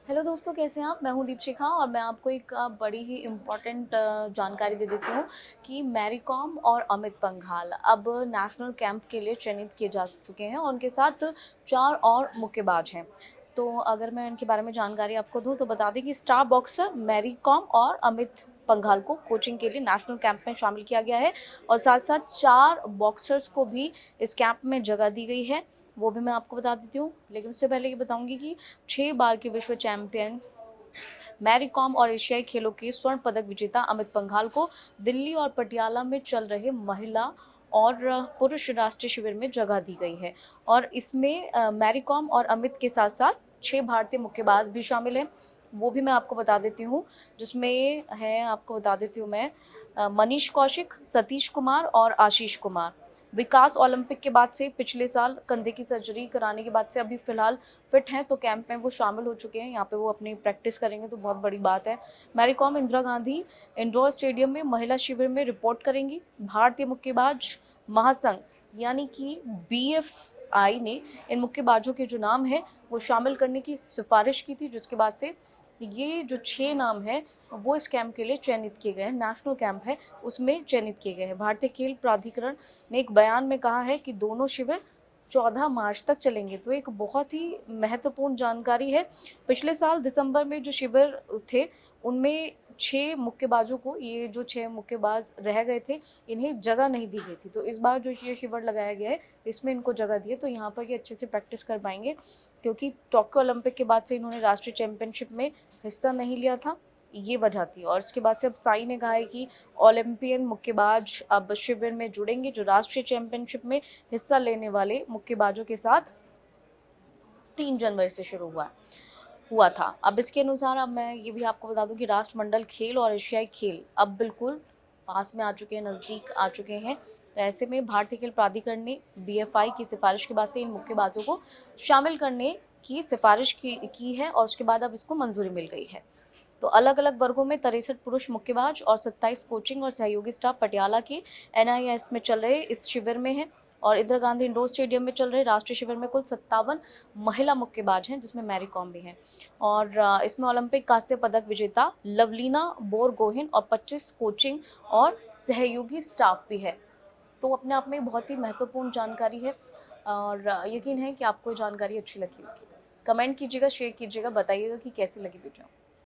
Hello दोस्तों, कैसे हैं आप? मैं हूं दीपशिखा और मैं आपको एक बड़ी ही इम्पॉर्टेंट जानकारी दे देती हूँ कि मैरी कॉम और अमित पंघाल अब नेशनल कैंप के लिए चयनित किए जा चुके हैं और उनके साथ 4 और मुक्केबाज हैं। तो अगर मैं इनके बारे में जानकारी आपको दूं तो बता दें कि स्टार बॉक्सर मैरी कॉम और अमित पंघाल को कोचिंग के लिए नेशनल कैंप में शामिल किया गया है और साथ साथ 4 बॉक्सर्स को भी इस कैंप में जगह दी गई है, वो भी मैं आपको बता देती हूँ। लेकिन उससे पहले ये बताऊंगी कि 6 बार के विश्व चैंपियन मैरी कॉम और एशियाई खेलों के स्वर्ण पदक विजेता अमित पंघाल को दिल्ली और पटियाला में चल रहे महिला और पुरुष राष्ट्रीय शिविर में जगह दी गई है। और इसमें मैरी कॉम और अमित के साथ साथ 6 भारतीय मुक्केबाज भी शामिल हैं, वो भी मैं आपको बता देती हूँ। जिसमें है, आपको बता देती हूँ मैं, मनीष कौशिक, सतीश कुमार और आशीष कुमार। विकास ओलंपिक के बाद से पिछले साल कंधे की सर्जरी कराने के बाद से अभी फिलहाल फिट हैं, तो कैंप में वो शामिल हो चुके हैं। यहाँ पे वो अपनी प्रैक्टिस करेंगे तो बहुत बड़ी बात है। मैरी कॉम इंदिरा गांधी इंडोर स्टेडियम में महिला शिविर में रिपोर्ट करेंगी। भारतीय मुक्केबाज महासंघ यानी कि BFI ने इन मुक्केबाजों के जो नाम है वो शामिल करने की सिफारिश की थी, जिसके बाद से ये जो 6 नाम है वो इस कैंप के लिए चयनित किए गए हैं। नेशनल कैंप है, उसमें चयनित किए गए हैं। भारतीय खेल प्राधिकरण ने एक बयान में कहा है कि दोनों शिविर 14 मार्च तक चलेंगे। तो एक बहुत ही महत्वपूर्ण जानकारी है। पिछले साल दिसंबर में जो शिविर थे उनमें 6 मुक्केबाजों को, ये जो 6 मुक्केबाज रह गए थे, इन्हें जगह नहीं दी गई थी। तो इस बार जो ये शिविर लगाया गया है इसमें इनको जगह दी है, तो यहाँ पर ये अच्छे से प्रैक्टिस कर पाएंगे, क्योंकि टोक्यो ओलंपिक के बाद से इन्होंने राष्ट्रीय चैंपियनशिप में हिस्सा नहीं लिया था, ये वजह थी। और इसके बाद से अब साई ने कहा है कि ओलंपियन मुक्केबाज अब शिविर में जुड़ेंगे, जो राष्ट्रीय चैंपियनशिप में हिस्सा लेने वाले मुक्केबाजों के साथ 3 जनवरी से शुरू हुआ था। अब इसके अनुसार अब मैं ये भी आपको बता दूं कि राष्ट्रमंडल खेल और एशियाई खेल अब बिल्कुल पास में आ चुके हैं, नज़दीक आ चुके हैं। तो ऐसे में भारतीय खेल प्राधिकरण ने BFI की सिफारिश के बाद से इन मुक्केबाजों को शामिल करने की सिफारिश की है और उसके बाद अब इसको मंजूरी मिल गई है। तो अलग अलग वर्गों में 63 पुरुष मुक्केबाज और 27 कोचिंग और सहयोगी स्टाफ पटियाला के NIS में चल रहे इस शिविर में है। और इंदिरा गांधी इंडोर स्टेडियम में चल रहे राष्ट्रीय शिविर में कुल 57 महिला मुक्केबाज हैं, जिसमें मैरी कॉम भी हैं। और इसमें ओलंपिक कांस्य पदक विजेता लवलीना बोरगोहेन और 25 कोचिंग और सहयोगी स्टाफ भी है। तो अपने आप में बहुत ही महत्वपूर्ण जानकारी है और यकीन है कि आपको जानकारी अच्छी लगी होगी। कमेंट कीजिएगा, शेयर कीजिएगा, बताइएगा कि कैसी लगी वीडियो।